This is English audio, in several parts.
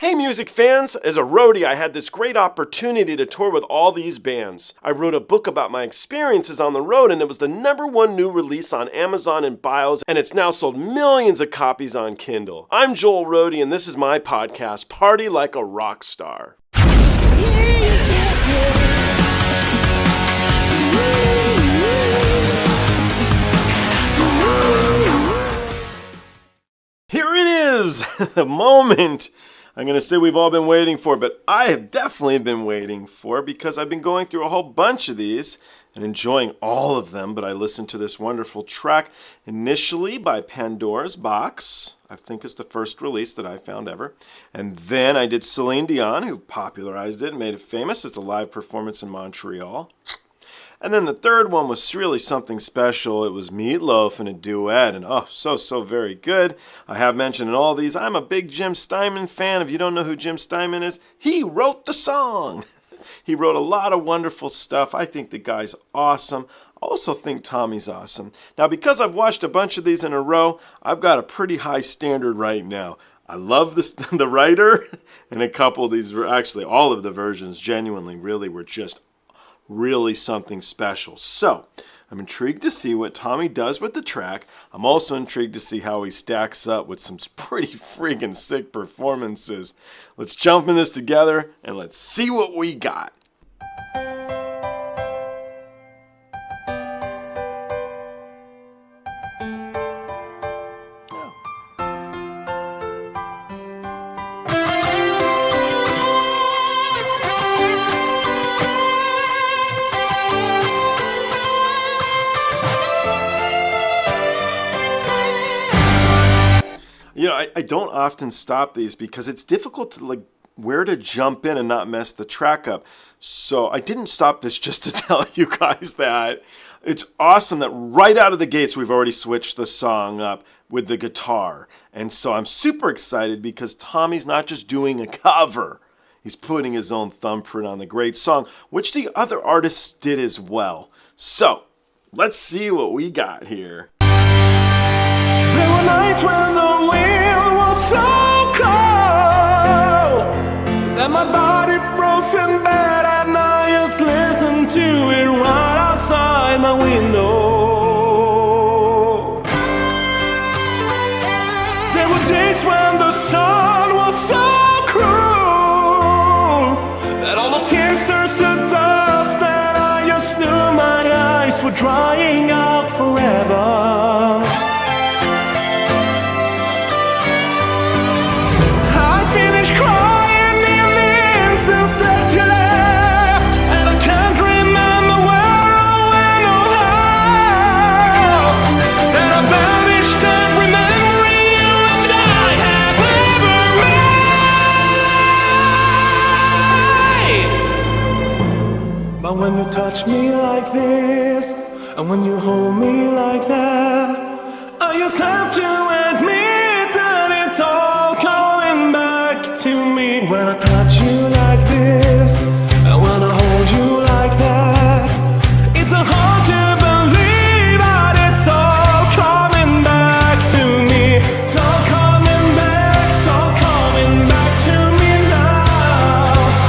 Hey music fans, as a roadie I had this great opportunity to tour with all these bands. I wrote a book about my experiences on the road and it was the #1 new release on Amazon and Bios and it's now sold millions of copies on Kindle. I'm Joel Roadie and this is my podcast, Party Like a Rock Star. Here it is, the moment I'm going to say we've all been waiting for, but I have definitely been waiting for because I've been going through a whole bunch of these and enjoying all of them, but I listened to this wonderful track initially by Pandora's Box. I think it's the first release that I found ever. And then I did Celine Dion, who popularized it and made it famous. It's a live performance in Montreal. And then the third one was really something special. It was Meatloaf in a duet, and so very good. I have mentioned in all these, I'm a big Jim Steinman fan. If you don't know who Jim Steinman is, he wrote the song. He wrote a lot of wonderful stuff. I think the guy's awesome. I also think Tommy's awesome. Now, because I've watched a bunch of these in a row, I've got a pretty high standard right now. I love this, the writer, and a couple of these, actually all of the versions genuinely really were just really something special. So, I'm intrigued to see what Tommy does with the track. I'm also intrigued to see how he stacks up with some pretty freaking sick performances. Let's jump in this together and let's see what we got. You know, I don't often stop these because it's difficult to where to jump in and not mess the track up. So I didn't stop this just to tell you guys that. It's awesome that right out of the gates we've already switched the song up with the guitar. And so I'm super excited because Tommy's not just doing a cover. He's putting his own thumbprint on the great song, which the other artists did as well. So let's see what we got here. There were nights when the wind was so cold that my body froze in bed and I just listened to it right outside my window. There were days when the sun was so cruel that all the tears turned to dust and I just knew my eyes were drying out forever. But when you touch me like this, and when you hold me like that, I just have to admit that it's all coming back to me. When I touch you like this, and when I hold you like that, it's so hard to believe that it's all coming back to me. It's all coming back to me now.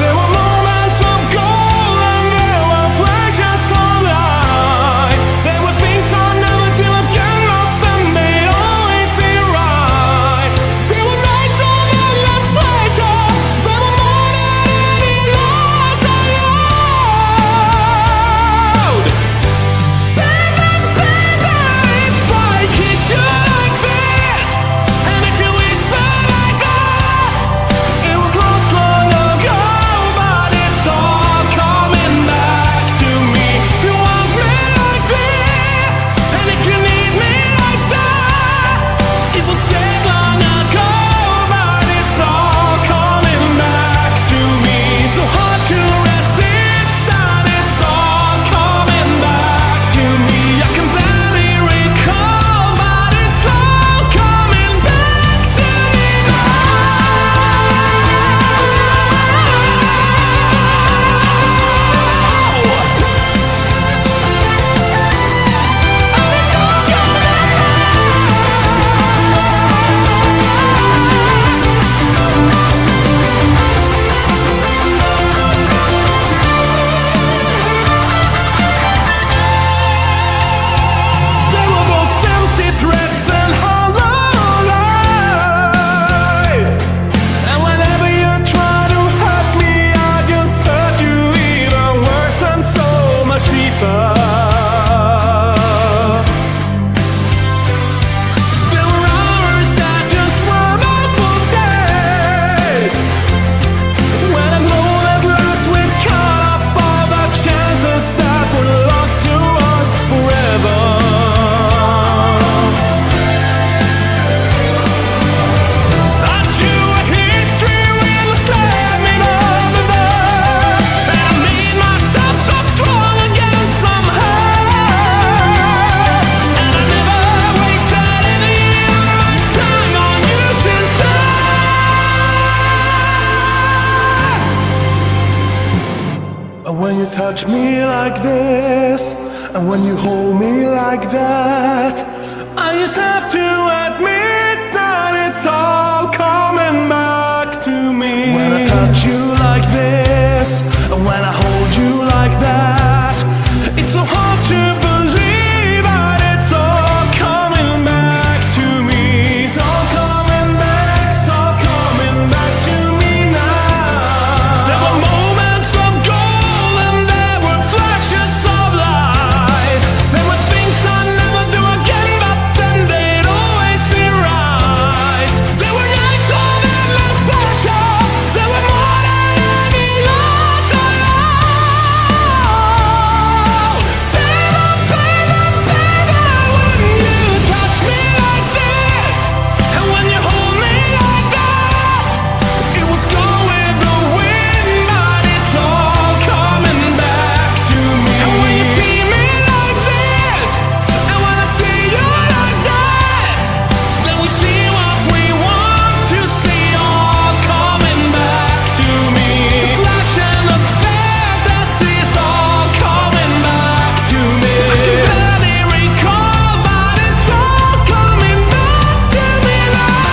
There were moments of gold and there were flashes of light. There were things I never do again, nothing made always seem right. There were nights of endless pleasure. There were moments when you touch me like this, and when you hold me like that, I just have to admit that it's all coming back to me. When I touch you like this, and when I hold you like that, it's so hard to believe that it's all coming back to me. It's all coming back to me now. There were moments of gold and there were flashes of light. There were things I'd never do again, but then they'd always seem right. There were nights of endless pleasure. There were more than any loss I know. Baby, when you touch me like this, and when you hold me like that, it was gone with the wind, but it's all coming back to me. And when you see me like this, and when I see you like that, then we see what we want to see, all coming back to me. The flash and the fantasy is all coming back to me. I can barely recall, but it's all coming back to me now.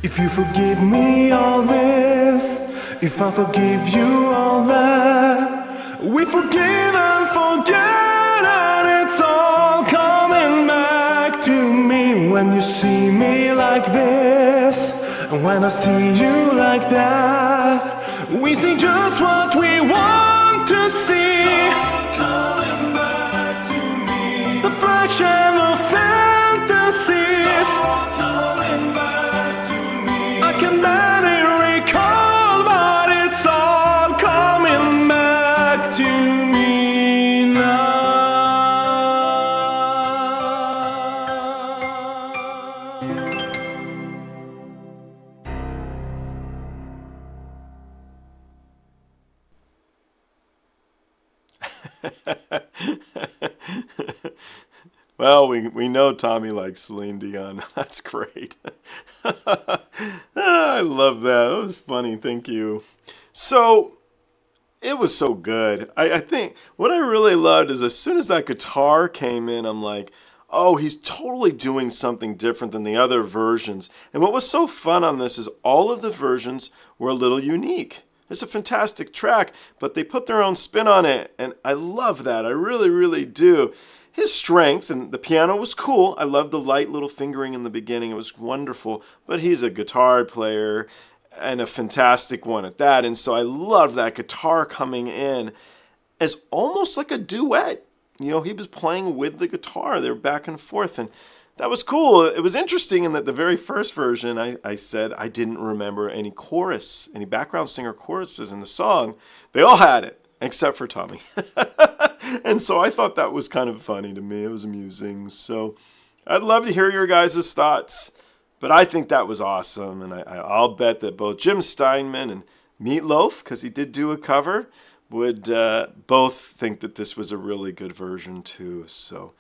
If you forgive me all this, if I forgive you all that, we forgive and forget, and it's all coming back to me. When you see me like this, and when I see you like that, we see just what we want to see. It's all coming back to me. The flash and the fantasies. It's all coming back to me. I can barely recall, but it's all coming back to me now. Well, we know Tommy likes Celine Dion. That's great. I love that. That was funny. Thank you. So, it was so good. I think what I really loved is as soon as that guitar came in, I'm like, oh, he's totally doing something different than the other versions. And what was so fun on this is all of the versions were a little unique. It's a fantastic track, but they put their own spin on it, and I love that. I really, really do. His strength, and the piano was cool. I loved the light little fingering in the beginning. It was wonderful. But he's a guitar player, and a fantastic one at that. And so I loved that guitar coming in as almost like a duet. You know, he was playing with the guitar. They were back and forth, and that was cool. It was interesting in that the very first version, I said I didn't remember any chorus, any background singer choruses in the song. They all had it, except for Tommy. And so I thought that was kind of funny to me. It was amusing. So I'd love to hear your guys' thoughts, but I think that was awesome. And I'll bet that both Jim Steinman and Meatloaf, because he did do a cover, would both think that this was a really good version too. So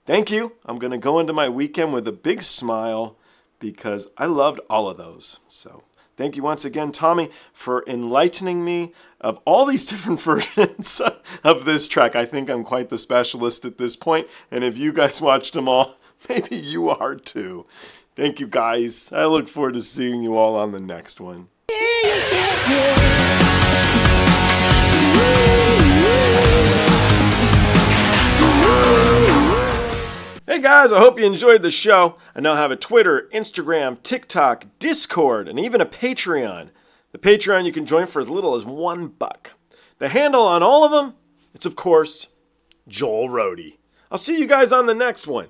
thank you. I'm going to go into my weekend with a big smile because I loved all of those. So thank you once again, Tommy, for enlightening me of all these different versions of this track. I think I'm quite the specialist at this point, and if you guys watched them all, maybe you are too. Thank you, guys. I look forward to seeing you all on the next one. Hey guys, I hope you enjoyed the show. I now have a Twitter, Instagram, TikTok, Discord, and even a Patreon. The Patreon you can join for as little as $1. The handle on all of them, it's of course, Joel Roadie. I'll see you guys on the next one.